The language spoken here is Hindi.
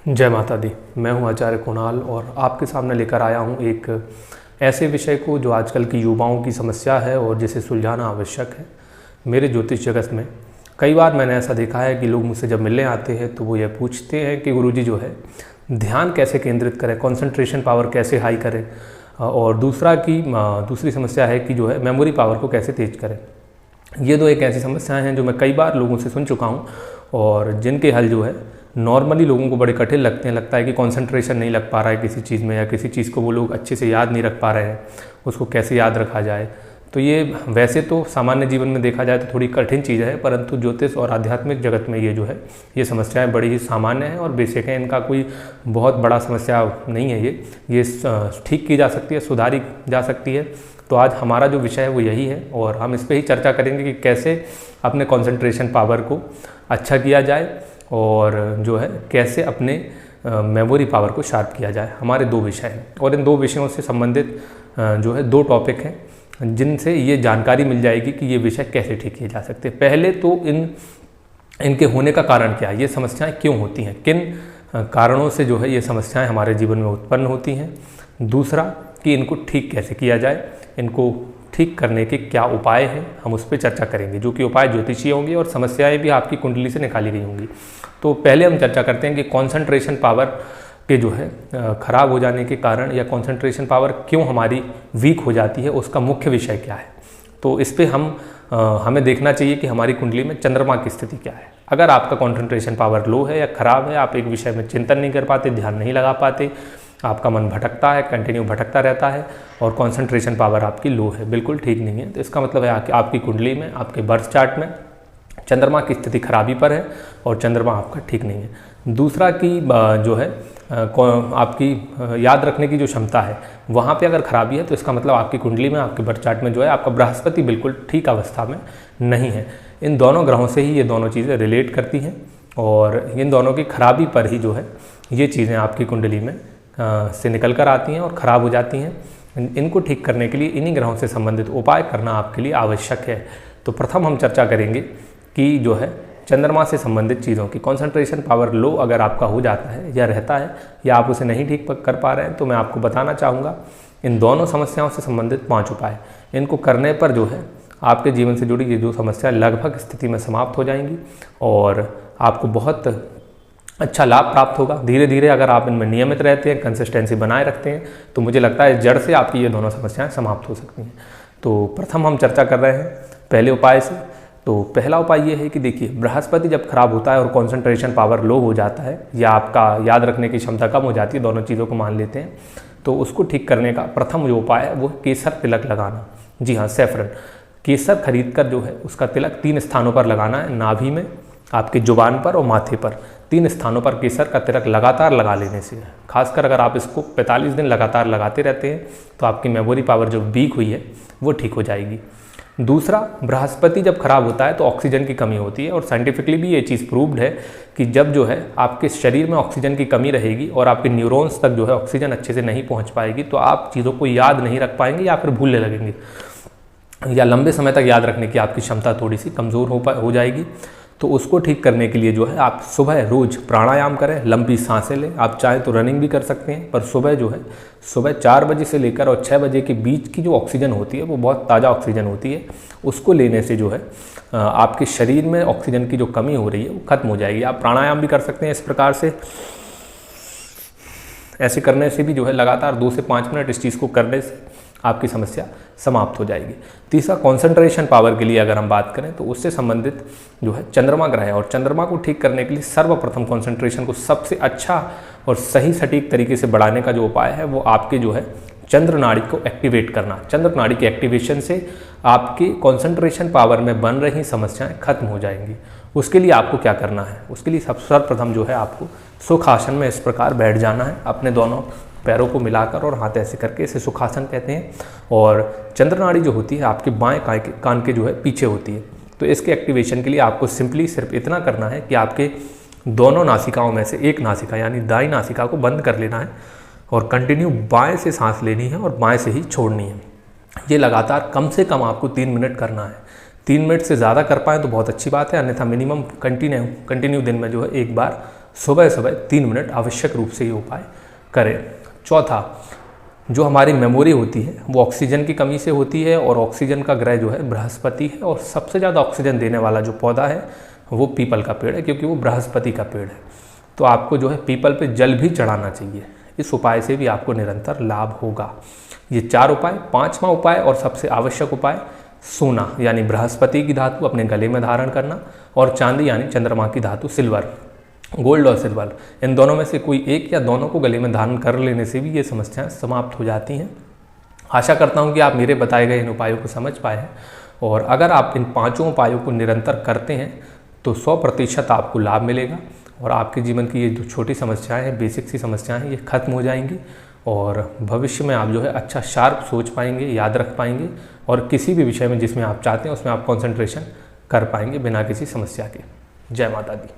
जय माता दी। मैं हूं आचार्य कुणाल और आपके सामने लेकर आया हूं एक ऐसे विषय को जो आजकल की युवाओं की समस्या है और जिसे सुलझाना आवश्यक है। मेरे ज्योतिष जगत में कई बार मैंने ऐसा देखा है कि लोग मुझसे जब मिलने आते हैं तो वो ये पूछते हैं कि गुरुजी जो है ध्यान कैसे केंद्रित करें, कंसंट्रेशन पावर कैसे हाई करें, और दूसरी समस्या है कि जो है मेमोरी पावर को कैसे तेज करें। ये दो एक ऐसी समस्याएं हैं जो मैं कई बार लोगों से सुन चुका हूँ और जिनके हल जो है नॉर्मली लोगों को बड़े कठिन लगते हैं। लगता है कि कंसंट्रेशन नहीं लग पा रहा है किसी चीज़ में, या किसी चीज़ को वो लोग अच्छे से याद नहीं रख पा रहे हैं, उसको कैसे याद रखा जाए। तो ये वैसे तो सामान्य जीवन में देखा जाए तो थोड़ी कठिन चीज़ है, परंतु ज्योतिष और आध्यात्मिक जगत में ये जो है ये समस्याएं बड़ी ही सामान्य हैं और बेसिक हैं। इनका कोई बहुत बड़ा समस्या नहीं है। ये ठीक की जा सकती है, सुधारी जा सकती है। तो आज हमारा जो विषय है वो यही है और हम इस पर ही चर्चा करेंगे कि कैसे अपने कंसंट्रेशन पावर को अच्छा किया जाए और जो है कैसे अपने मेमोरी पावर को शार्प किया जाए। हमारे दो विषय हैं और इन दो विषयों से संबंधित जो है दो टॉपिक हैं जिनसे ये जानकारी मिल जाएगी कि ये विषय कैसे ठीक किए जा सकते हैं। पहले तो इनके होने का कारण क्या है, ये समस्याएं क्यों होती हैं, किन कारणों से जो है ये समस्याएं हमारे जीवन में उत्पन्न होती हैं। दूसरा कि इनको ठीक कैसे किया जाए, इनको ठीक करने के क्या उपाय हैं, हम उस पर चर्चा करेंगे, जो कि उपाय ज्योतिषीय होंगे और समस्याएं भी आपकी कुंडली से निकाली गई होंगी। तो पहले हम चर्चा करते हैं कि कंसंट्रेशन पावर के जो है ख़राब हो जाने के कारण या कंसंट्रेशन पावर क्यों हमारी वीक हो जाती है, उसका मुख्य विषय क्या है। तो इस पर हमें देखना चाहिए कि हमारी कुंडली में चंद्रमा की स्थिति क्या है। अगर आपका कंसंट्रेशन पावर लो है या ख़राब है, आप एक विषय में चिंतन नहीं कर पाते, ध्यान नहीं लगा पाते, आपका मन भटकता है, कंटिन्यू भटकता रहता है और कंसंट्रेशन पावर आपकी लो है, बिल्कुल ठीक नहीं है, तो इसका मतलब है कि आपकी कुंडली में, आपके बर्थ चार्ट में चंद्रमा की स्थिति खराबी पर है और चंद्रमा आपका ठीक नहीं है। दूसरा कि जो है आपकी याद रखने की जो क्षमता है वहाँ पे अगर खराबी है तो इसका मतलब आपकी कुंडली में, आपके बर्थ चार्ट में जो है आपका बृहस्पति बिल्कुल ठीक अवस्था में नहीं है। इन दोनों ग्रहों से ही ये दोनों चीज़ें रिलेट करती हैं और इन दोनों की खराबी पर ही जो है ये चीज़ें आपकी कुंडली में से निकल कर आती हैं और ख़राब हो जाती हैं। इनको ठीक करने के लिए इन्हीं ग्रहों से संबंधित उपाय करना आपके लिए आवश्यक है। तो प्रथम हम चर्चा करेंगे कि जो है चंद्रमा से संबंधित चीज़ों की कंसंट्रेशन पावर लो अगर आपका हो जाता है या रहता है या आप उसे नहीं ठीक कर पा रहे हैं, तो मैं आपको बताना चाहूँगा इन दोनों समस्याओं से संबंधित 5 उपाय। इनको करने पर जो है आपके जीवन से जुड़ी ये जो समस्या लगभग स्थिति में समाप्त हो जाएंगी और आपको बहुत अच्छा लाभ प्राप्त होगा। धीरे धीरे अगर आप इनमें नियमित रहते हैं, कंसिस्टेंसी बनाए रखते हैं, तो मुझे लगता है जड़ से आपकी ये दोनों समस्याएं समाप्त हो सकती हैं। तो प्रथम हम चर्चा कर रहे हैं पहले उपाय से। तो पहला उपाय ये है कि देखिए, बृहस्पति जब खराब होता है और कंसंट्रेशन पावर लो हो जाता है या आपका याद रखने की क्षमता कम हो जाती है, दोनों चीज़ों को मान लेते हैं, तो उसको ठीक करने का प्रथम जो उपाय है वो केसर तिलक लगाना। जी हाँ, सैफरन केसर खरीद कर जो है उसका तिलक 3 स्थानों पर लगाना है, नाभि में, आपके जुबान पर और माथे पर। 3 स्थानों पर केसर का तिलक लगातार लगा लेने से, खासकर अगर आप इसको 45 दिन लगातार लगाते रहते हैं तो आपकी मेमोरी पावर जो वीक हुई है वो ठीक हो जाएगी। दूसरा, बृहस्पति जब खराब होता है तो ऑक्सीजन की कमी होती है और साइंटिफिकली भी ये चीज़ प्रूव्ड है कि जब जो है आपके शरीर में ऑक्सीजन की कमी रहेगी और आपके न्यूरॉन्स तक जो है ऑक्सीजन अच्छे से नहीं पहुंच पाएगी, तो आप चीज़ों को याद नहीं रख पाएंगे या फिर भूलने लगेंगे या लंबे समय तक याद रखने की आपकी क्षमता थोड़ी सी कमज़ोर हो जाएगी। तो उसको ठीक करने के लिए जो है आप सुबह रोज़ प्राणायाम करें, लंबी सांसें लें। आप चाहें तो रनिंग भी कर सकते हैं, पर सुबह जो है सुबह 4 बजे से लेकर और 6 बजे के बीच की जो ऑक्सीजन होती है वो बहुत ताज़ा ऑक्सीजन होती है। उसको लेने से जो है आपके शरीर में ऑक्सीजन की जो कमी हो रही है वो खत्म हो जाएगी। आप प्राणायाम भी कर सकते हैं इस प्रकार से। ऐसे करने से भी जो है लगातार 2 से 5 मिनट इस चीज़ को करने से आपकी समस्या समाप्त हो जाएगी। तीसरा, कंसंट्रेशन पावर के लिए अगर हम बात करें तो उससे संबंधित जो है चंद्रमा ग्रह है और चंद्रमा को ठीक करने के लिए सर्वप्रथम कंसंट्रेशन को सबसे अच्छा और सही सटीक तरीके से बढ़ाने का जो उपाय है वो आपके जो है चंद्र नाड़ी को एक्टिवेट करना। चंद्र नाड़ी के एक्टिवेशन से आपके कंसंट्रेशन पावर में बन रही समस्याएं खत्म हो जाएंगी। उसके लिए आपको क्या करना है, उसके लिए सर्वप्रथम जो है आपको सुखासन में इस प्रकार बैठ जाना है, अपने दोनों पैरों को मिलाकर और हाथ ऐसे करके, इसे सुखासन कहते हैं। और चंद्र नाड़ी जो होती है आपके बाएं कान के जो है पीछे होती है। तो इसके एक्टिवेशन के लिए आपको सिंपली सिर्फ इतना करना है कि आपके दोनों नासिकाओं में से एक नासिका यानी दाईं नासिका को बंद कर लेना है और कंटिन्यू बाएं से सांस लेनी है और बाएं से ही छोड़नी है। ये लगातार कम से कम आपको 3 मिनट करना है। 3 मिनट से ज़्यादा कर पाएँ तो बहुत अच्छी बात है, अन्यथा मिनिमम कंटिन्यू दिन में जो है एक बार सुबह सुबह 3 मिनट आवश्यक रूप से ये उपाय करें। चौथा, जो हमारी मेमोरी होती है वो ऑक्सीजन की कमी से होती है, और ऑक्सीजन का ग्रह जो है बृहस्पति है, और सबसे ज़्यादा ऑक्सीजन देने वाला जो पौधा है वो पीपल का पेड़ है, क्योंकि वो बृहस्पति का पेड़ है। तो आपको जो है पीपल पे जल भी चढ़ाना चाहिए। इस उपाय से भी आपको निरंतर लाभ होगा। ये 4 उपाय। 5वां उपाय और सबसे आवश्यक उपाय, सोना यानी बृहस्पति की धातु अपने गले में धारण करना, और चांदी यानी चंद्रमा की धातु सिल्वर, गोल्ड और सिल्वर, इन दोनों में से कोई एक या दोनों को गले में धारण कर लेने से भी ये समस्याएं समाप्त हो जाती हैं। आशा करता हूँ कि आप मेरे बताए गए इन उपायों को समझ पाए हैं, और अगर आप इन 5 उपायों को निरंतर करते हैं तो 100% आपको लाभ मिलेगा, और आपके जीवन की ये जो छोटी समस्याएं हैं, बेसिक सी समस्याएं हैं, ये खत्म हो जाएंगी, और भविष्य में आप जो है अच्छा शार्प सोच पाएंगे, याद रख पाएंगे, और किसी भी विषय में जिसमें आप चाहते हैं उसमें आप कंसंट्रेशन कर पाएंगे बिना किसी समस्या के। जय माता दी।